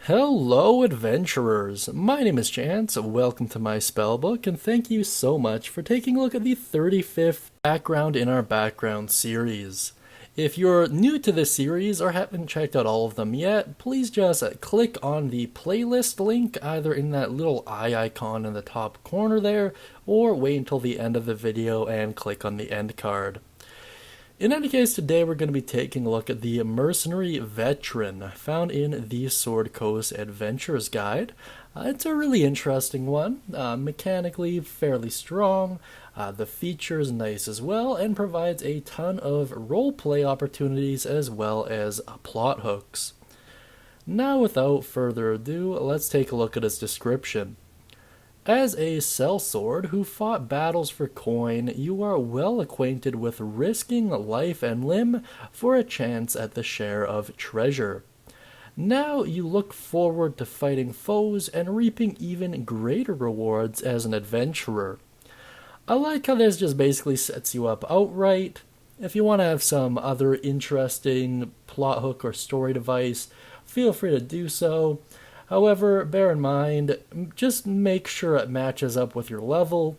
Hello, adventurers! My name is Chance, welcome to my spellbook, and thank you so much for taking a look at the 35th background in our background series. If you're new to this series or haven't checked out all of them yet, please just click on the playlist link either in that little eye icon in the top corner there, or wait until the end of the video and click on the end card. In any case, today we're going to be taking a look at the Mercenary Veteran, found in the Sword Coast Adventures Guide. It's a really interesting one, mechanically fairly strong, the features nice as well, and provides a ton of roleplay opportunities as well as plot hooks. Now, without further ado, let's take a look at its description. As a sellsword who fought battles for coin, you are well acquainted with risking life and limb for a chance at the share of treasure. Now you look forward to fighting foes and reaping even greater rewards as an adventurer. I like how this just basically sets you up outright. If you want to have some other interesting plot hook or story device, feel free to do so. However, bear in mind, just make sure it matches up with your level.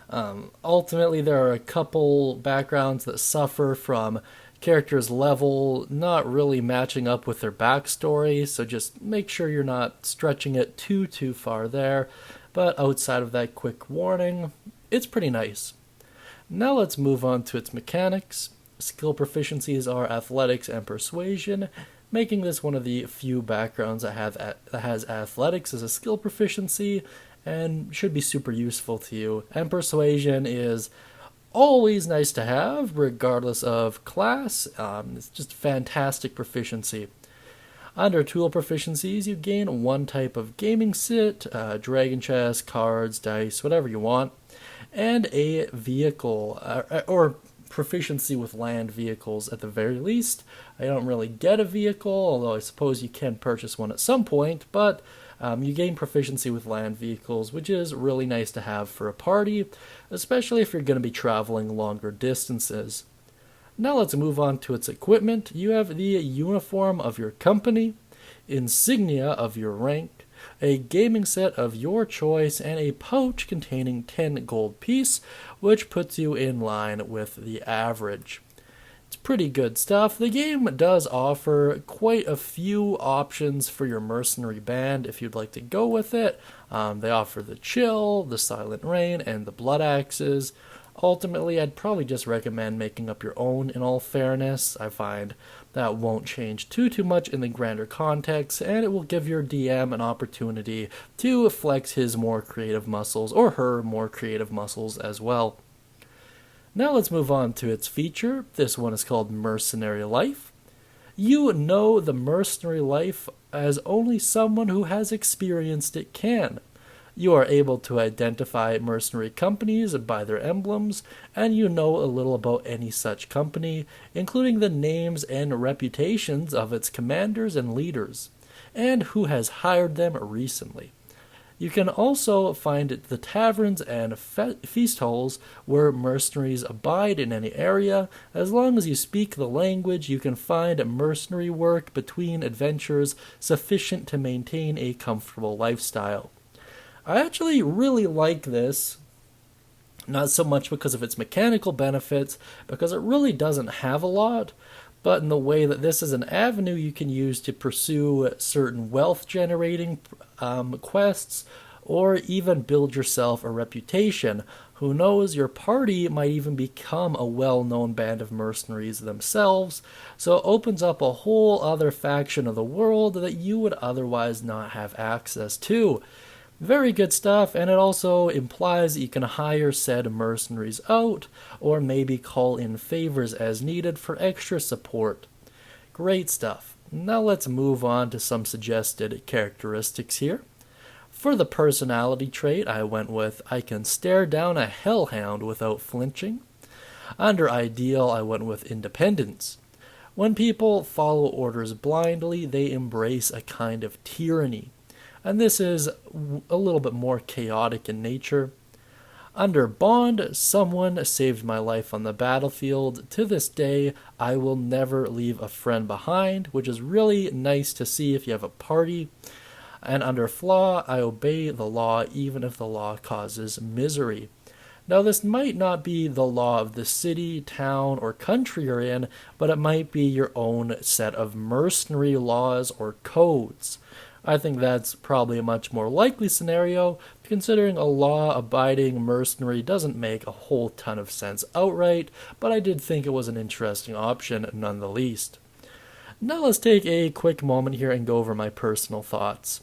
Ultimately, there are a couple backgrounds that suffer from characters' level not really matching up with their backstory, so just make sure you're not stretching it too far there. But outside of that quick warning, it's pretty nice. Now let's move on to its mechanics. Skill proficiencies are athletics and persuasion, making this one of the few backgrounds that has athletics as a skill proficiency and should be super useful to you. And persuasion is always nice to have, regardless of class. It's just fantastic proficiency. Under tool proficiencies, you gain one type of gaming sit, dragon chest, cards, dice, whatever you want, and a vehicle, or proficiency with land vehicles at the very least. I don't really get a vehicle, although I suppose you can purchase one at some point, but you gain proficiency with land vehicles, which is really nice to have for a party, especially if you're going to be traveling longer distances. Now let's move on to its equipment. You have the uniform of your company, insignia of your rank, a gaming set of your choice, and a pouch containing 10 gold piece, which puts you in line with the average. It's pretty good stuff. The game does offer quite a few options for your mercenary band if you'd like to go with it. They offer the chill, the silent rain, and the blood axes. Ultimately, I'd probably just recommend making up your own in all fairness. I find that won't change too much in the grander context, and it will give your DM an opportunity to flex his more creative muscles, or her more creative muscles as well. Now let's move on to its feature. This one is called Mercenary Life. You know the mercenary life as only someone who has experienced it can. You are able to identify mercenary companies by their emblems, and you know a little about any such company, including the names and reputations of its commanders and leaders, and who has hired them recently. You can also find the taverns and feast halls where mercenaries abide in any area. As long as you speak the language, you can find mercenary work between adventures sufficient to maintain a comfortable lifestyle. I actually really like this, not so much because of its mechanical benefits, because it really doesn't have a lot, but in the way that this is an avenue you can use to pursue certain wealth-generating quests, or even build yourself a reputation. Who knows, your party might even become a well-known band of mercenaries themselves, so it opens up a whole other faction of the world that you would otherwise not have access to. Very good stuff, and it also implies that you can hire said mercenaries out, or maybe call in favors as needed for extra support. Great stuff. Now let's move on to some suggested characteristics here. For the personality trait, I went with I can stare down a hellhound without flinching. Under ideal, I went with independence. When people follow orders blindly, they embrace a kind of tyranny, and this is a little bit more chaotic in nature. Under bond, someone saved my life on the battlefield. To this day, I will never leave a friend behind, which is really nice to see if you have a party. And under flaw, I obey the law even if the law causes misery. Now, this might not be the law of the city, town, or country you're in, but it might be your own set of mercenary laws or codes. I think that's probably a much more likely scenario, considering a law-abiding mercenary doesn't make a whole ton of sense outright, but I did think it was an interesting option none the least. Now let's take a quick moment here and go over my personal thoughts.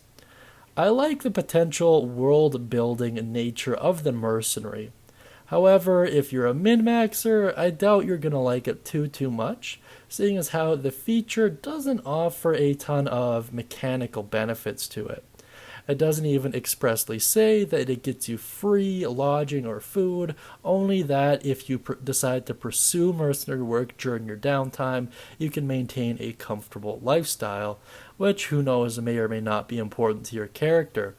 I like the potential world-building nature of the mercenary. However, if you're a min-maxer, I doubt you're going to like it too much, seeing as how the feature doesn't offer a ton of mechanical benefits to it. It doesn't even expressly say that it gets you free lodging or food, only that if you decide to pursue mercenary work during your downtime, you can maintain a comfortable lifestyle, which who knows may or may not be important to your character.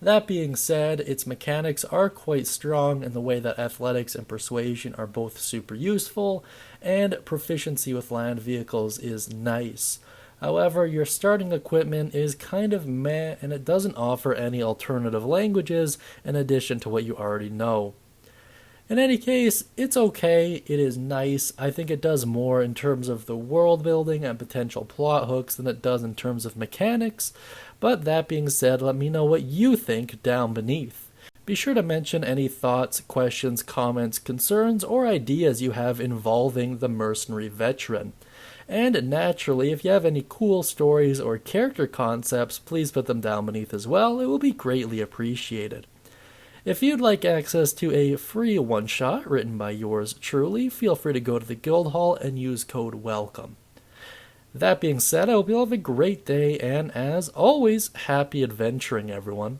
That being said, its mechanics are quite strong in the way that athletics and persuasion are both super useful, and proficiency with land vehicles is nice. However, your starting equipment is kind of meh, and it doesn't offer any alternative languages in addition to what you already know. In any case, it's okay, it is nice. I think it does more in terms of the world building and potential plot hooks than it does in terms of mechanics, but that being said, let me know what you think down beneath. Be sure to mention any thoughts, questions, comments, concerns, or ideas you have involving the mercenary veteran. And naturally, if you have any cool stories or character concepts, please put them down beneath as well. It will be greatly appreciated. If you'd like access to a free one-shot written by yours truly, feel free to go to the guild hall and use code WELCOME. That being said, I hope you'll have a great day, and as always, happy adventuring, everyone.